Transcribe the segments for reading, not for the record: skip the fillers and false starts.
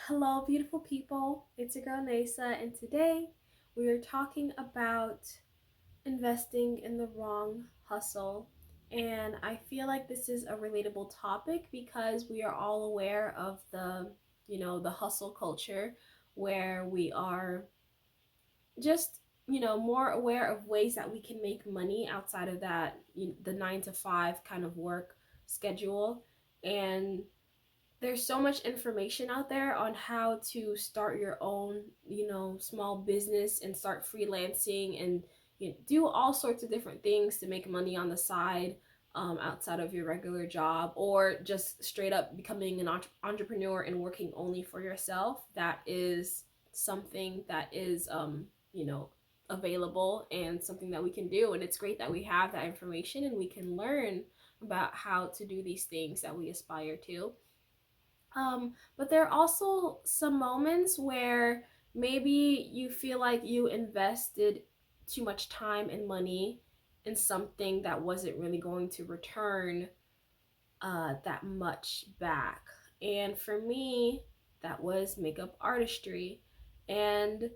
Hello, beautiful people. It's your girl Nasa, and today we are talking about investing in the wrong hustle. And I feel like this is a relatable topic because we are all aware of the hustle culture where we are just, more aware of ways that we can make money outside of the 9 to 5 kind of work schedule. And there's so much information out there on how to start your own, small business and start freelancing and do all sorts of different things to make money on the side, outside of your regular job, or just straight up becoming an entrepreneur and working only for yourself. That is something that is, available and something that we can do. And it's great that we have that information and we can learn about how to do these things that we aspire to. But there are also some moments where maybe you feel like you invested too much time and money in something that wasn't really going to return that much back. And for me, that was makeup artistry. And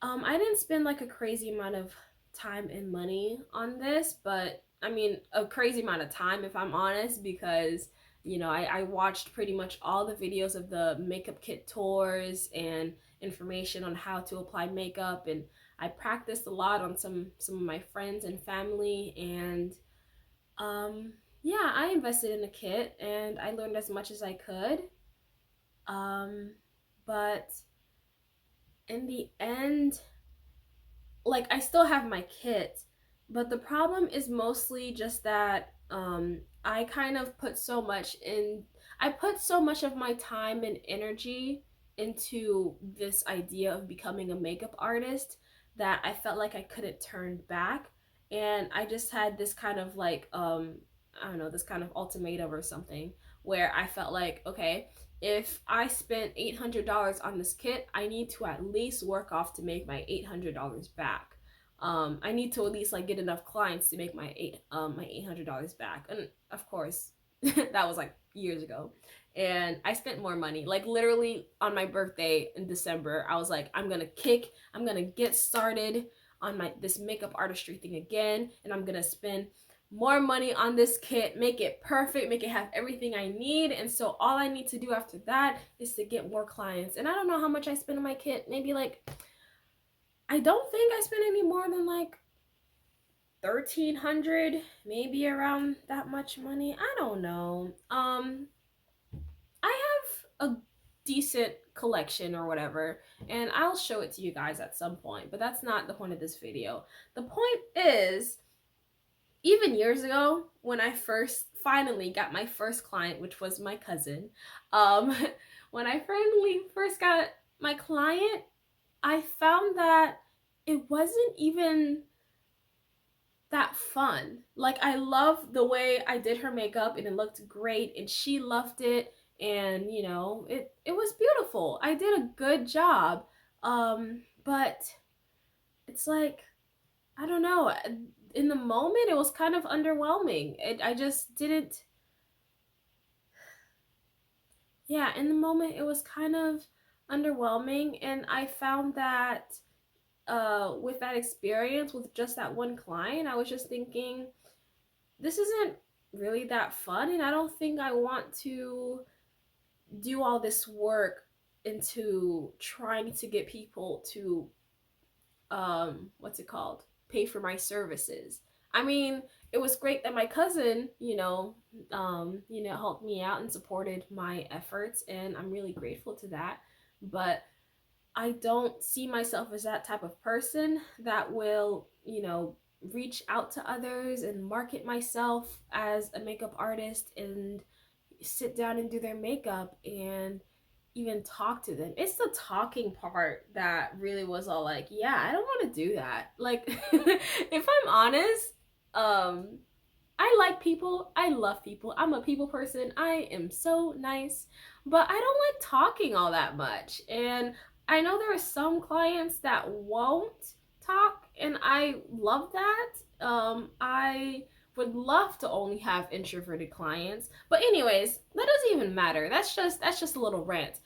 I didn't spend like a crazy amount of time and money on this, but I mean, a crazy amount of time, if I'm honest, because I watched pretty much all the videos of the makeup kit tours and information on how to apply makeup, and I practiced a lot on some of my friends and family, and yeah, I invested in a kit and I learned as much as I could. Um, but in the end, like, I still have my kit, but the problem is mostly just that I kind of I put so much of my time and energy into this idea of becoming a makeup artist that I felt like I couldn't turn back. And I just had this kind of like, I don't know, this kind of ultimatum or something, where I felt like, okay, if I spent $800 on this kit, I need to at least work off to make my $800 back. I need to at least like get enough clients to make my $800 back. And of course, that was like years ago. And I spent more money. Like literally on my birthday in December, I was like, I'm gonna get started on my this makeup artistry thing again, and I'm gonna spend more money on this kit, make it perfect, make it have everything I need. And so all I need to do after that is to get more clients. And I don't know how much I spent on my kit. Maybe like, I don't think I spent any more than like 1,300, maybe around that much money. I don't know. I have a decent collection or whatever, and I'll show it to you guys at some point, but that's not the point of this video. The point is, even years ago, when I first finally got my first client, which was my cousin, um, when I finally first got my client, I found that it wasn't even that fun. Like, I loved the way I did her makeup and it looked great and she loved it, and it was beautiful. I did a good job. But it's like, I don't know. In the moment, it was kind of underwhelming. I just didn't. Yeah, in the moment, it was kind of underwhelming, and I found that with that experience, with just that one client, I was just thinking, this isn't really that fun, and I don't think I want to do all this work into trying to get people to what's it called, pay for my services. I mean, it was great that my cousin, helped me out and supported my efforts, and I'm really grateful to that. But I don't see myself as that type of person that will, reach out to others and market myself as a makeup artist and sit down and do their makeup and even talk to them. It's the talking part that really was all like, yeah, I don't want to do that. Like, if I'm honest, um, I like people. I love people. I'm a people person. I am so nice, but I don't like talking all that much. And I know there are some clients that won't talk, and I love that. I would love to only have introverted clients. But anyways, that doesn't even matter. That's just a little rant.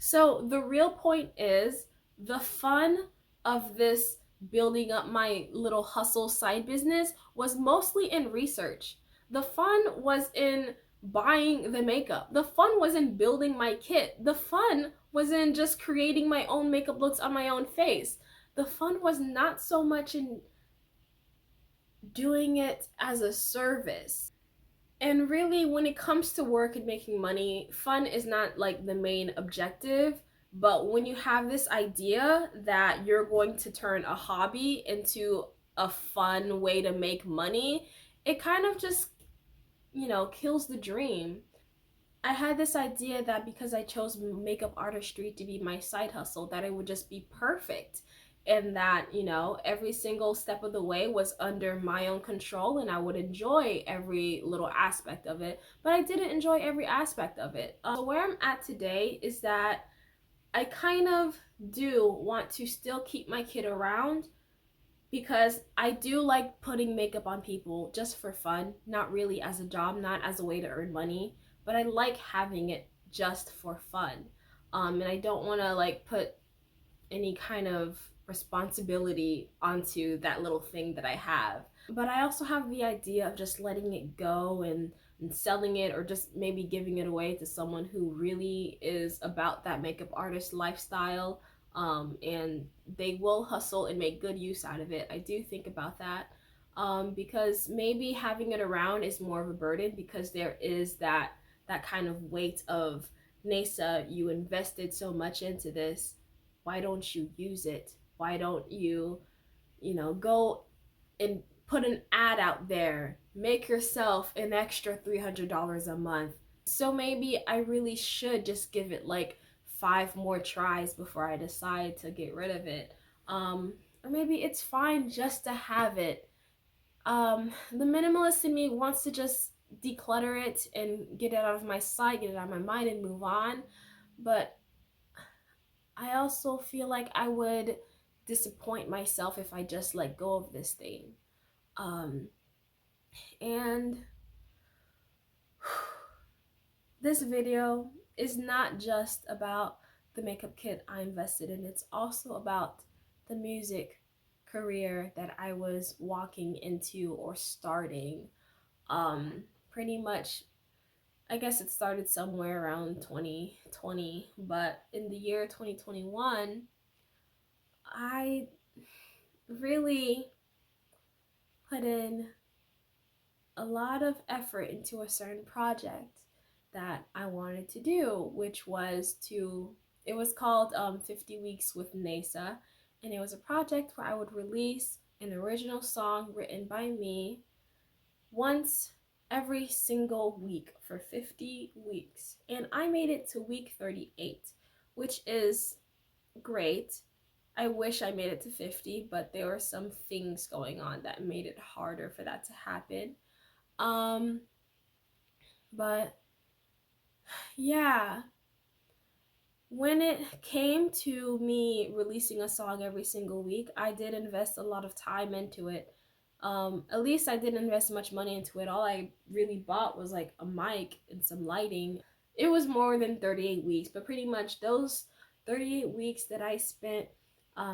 So the real point is the fun of this building up my little hustle side business was mostly in research. The fun was in buying the makeup. The fun was in building my kit. The fun was in just creating my own makeup looks on my own face. The fun was not so much in doing it as a service. And really, when it comes to work and making money, fun is not like the main objective. But when you have this idea that you're going to turn a hobby into a fun way to make money, it kind of just, kills the dream. I had this idea that because I chose makeup artistry to be my side hustle, that it would just be perfect. And that, every single step of the way was under my own control and I would enjoy every little aspect of it. But I didn't enjoy every aspect of it. So where I'm at today is that I kind of do want to still keep my kid around, because I do like putting makeup on people just for fun, not really as a job, not as a way to earn money, but I like having it just for fun. And I don't want to like put any kind of responsibility onto that little thing that I have. But I also have the idea of just letting it go and selling it, or just maybe giving it away to someone who really is about that makeup artist lifestyle, and they will hustle and make good use out of it. I do think about that, because maybe having it around is more of a burden, because there is that kind of weight of, Nasa, you invested so much into this. Why don't you use it? Why don't you, go and put an ad out there, make yourself an extra $300 a month? So maybe I really should just give it like 5 more tries before I decide to get rid of it. Or maybe it's fine just to have it. The minimalist in me wants to just declutter it and get it out of my sight, get it out of my mind, and move on. But I also feel like I would disappoint myself if I just let go of this thing. Um, and this video is not just about the makeup kit I invested in, it's also about the music career that I was walking into or starting. Pretty much, I guess it started somewhere around 2020, but in the year 2021, I really put in a lot of effort into a certain project that I wanted to do, which was it was called 50 Weeks with NASA, and it was a project where I would release an original song written by me once every single week for 50 weeks. And I made it to week 38, which is great. I wish I made it to 50, but there were some things going on that made it harder for that to happen. But yeah, when it came to me releasing a song every single week, I did invest a lot of time into it. At least I didn't invest much money into it. All I really bought was like a mic and some lighting. It was more than 38 weeks, but pretty much those 38 weeks that I spent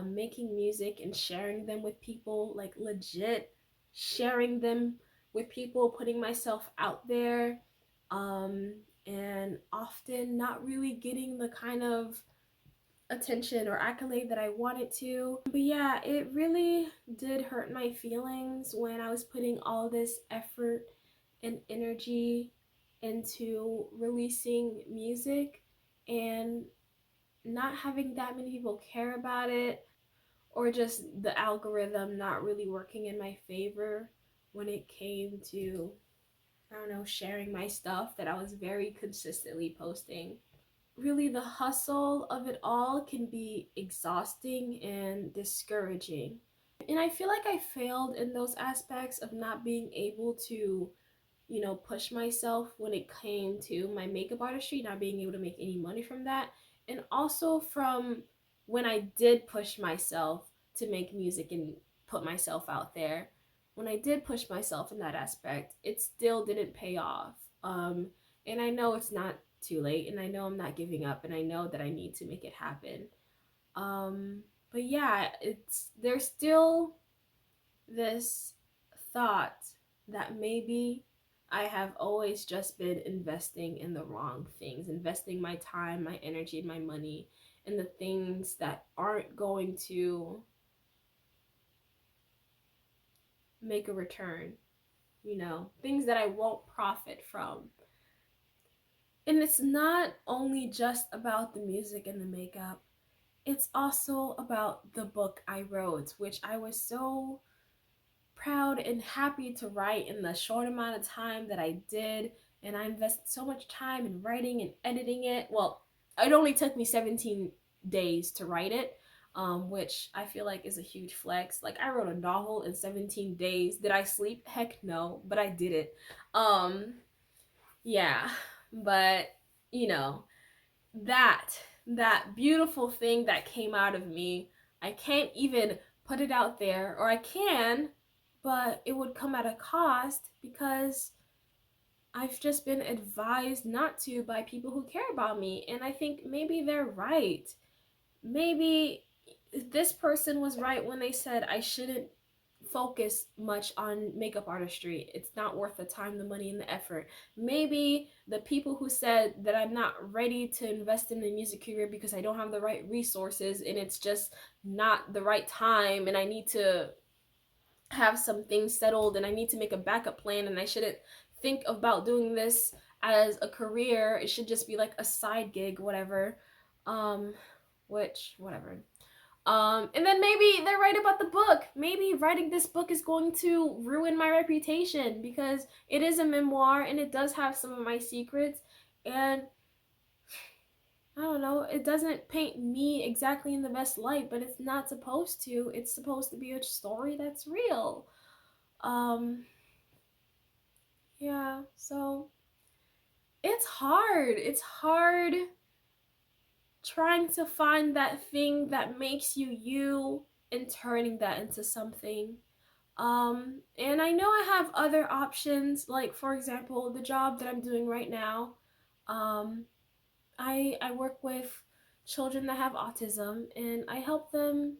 making music and sharing them with people, like legit sharing them with people, putting myself out there, and often not really getting the kind of attention or accolade that I wanted to. But yeah, it really did hurt my feelings when I was putting all this effort and energy into releasing music and not having that many people care about it, or just the algorithm not really working in my favor when it came to, I don't know, sharing my stuff that I was very consistently posting. Really, the hustle of it all can be exhausting and discouraging. And I feel like I failed in those aspects of not being able to, push myself when it came to my makeup artistry, not being able to make any money from that. And also from when I did push myself to make music and put myself out there. When I did push myself in that aspect, it still didn't pay off. And I know it's not too late, and I know I'm not giving up, and I know that I need to make it happen. Um, but yeah, there's still this thought that maybe I have always just been investing in the wrong things, investing my time, my energy, and my money in the things that aren't going to make a return, things that I won't profit from. And it's not only just about the music and the makeup, it's also about the book I wrote, which I was so proud and happy to write in the short amount of time that I did. And I invested so much time in writing and editing it. Well, it only took me 17 days to write it, which I feel like is a huge flex. Like, I wrote a novel in 17 days. Did I sleep? Heck no, but I did it. Yeah, but you know, that that beautiful thing that came out of me, I can't even put it out there, or I can, but it would come at a cost because I've just been advised not to by people who care about me, and I think maybe they're right. Maybe this person was right when they said I shouldn't focus much on makeup artistry. It's not worth the time, the money, and the effort. Maybe the people who said that I'm not ready to invest in the music career because I don't have the right resources and it's just not the right time, and I need to have some things settled and I need to make a backup plan, and I shouldn't think about doing this as a career. It should just be like a side gig, whatever. Um, which, whatever. And then maybe they're right about the book. Maybe writing this book is going to ruin my reputation because it is a memoir and it does have some of my secrets. And I don't know, it doesn't paint me exactly in the best light, but it's not supposed to. It's supposed to be a story that's real. Um, yeah, so it's hard. It's hard trying to find that thing that makes you you and turning that into something. And I know I have other options, like for example, the job that I'm doing right now. Um, I work with children that have autism, and I help them,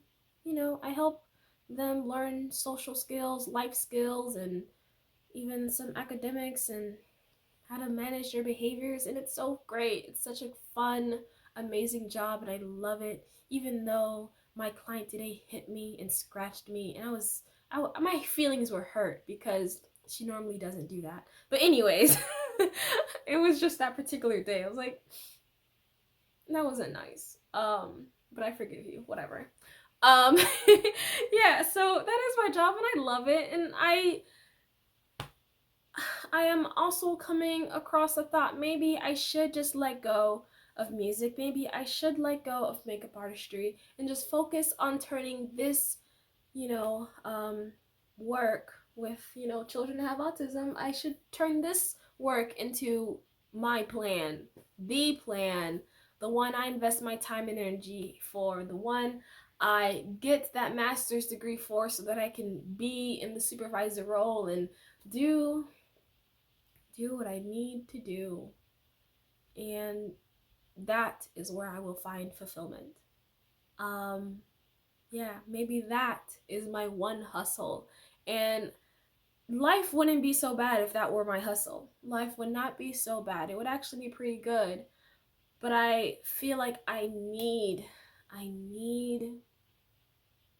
I help them learn social skills, life skills, and even some academics and how to manage their behaviors. And it's so great. It's such a fun, amazing job, and I love it. Even though my client today hit me and scratched me, and my feelings were hurt because she normally doesn't do that. But anyways, it was just that particular day. I was like, that wasn't nice. But I forgive you, whatever. Um, yeah, so that is my job and I love it. And I am also coming across the thought maybe I should just let go of music. Maybe I should let go of makeup artistry and just focus on turning this, work with, children that have autism. I should turn this work into my plan, the plan, the one I invest my time and energy for, the one I get that master's degree for so that I can be in the supervisor role and do what I need to do. And that is where I will find fulfillment. Um, yeah, maybe that is my one hustle. And life wouldn't be so bad if that were my hustle. Life would not be so bad. It would actually be pretty good. But I feel like I need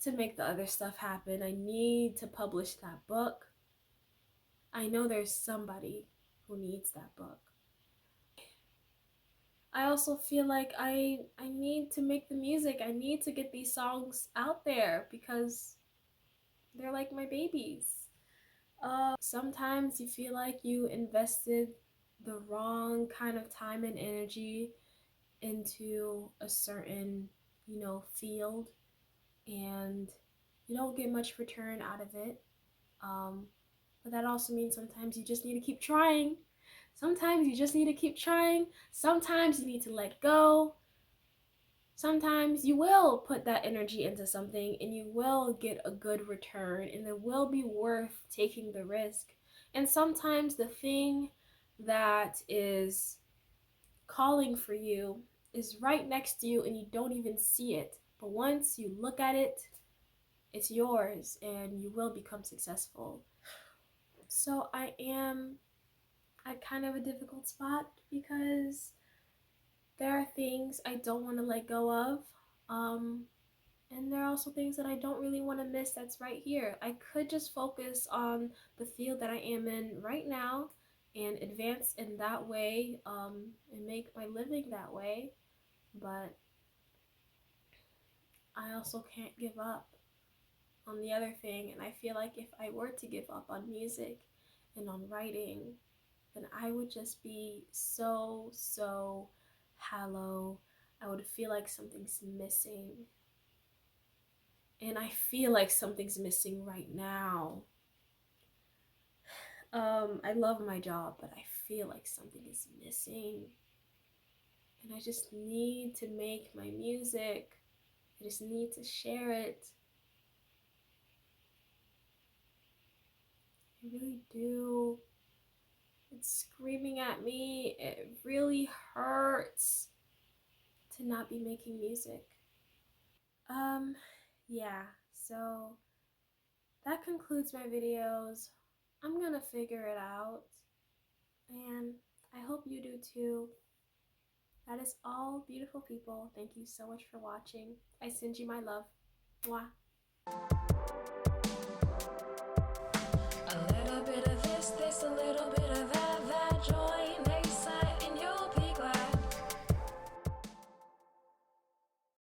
to make the other stuff happen. I need to publish that book. I know there's somebody who needs that book. I also feel like I need to make the music. I need to get these songs out there because they're like my babies. Sometimes you feel like you invested the wrong kind of time and energy into a certain, field, and you don't get much return out of it. But that also means sometimes you just need to keep trying. Sometimes you just need to keep trying. Sometimes you need to let go. Sometimes you will put that energy into something and you will get a good return and it will be worth taking the risk. And sometimes the thing that is calling for you is right next to you and you don't even see it. But once you look at it, it's yours and you will become successful. So I am at kind of a difficult spot because there are things I don't want to let go of. Um, and there are also things that I don't really want to miss that's right here. I could just focus on the field that I am in right now and advance in that way, and make my living that way. But I also can't give up on the other thing. And I feel like if I were to give up on music and on writing, then I would just be so hollow. I would feel like something's missing. And I feel like something's missing right now. I love my job, but I feel like something is missing. And I just need to make my music. I just need to share it. I really do. It's screaming at me. It really hurts to not be making music. Um, yeah, so that concludes my videos. I'm gonna figure it out, and I hope you do too. That is all, beautiful people. Thank you so much for watching. I send you my love. Mwah.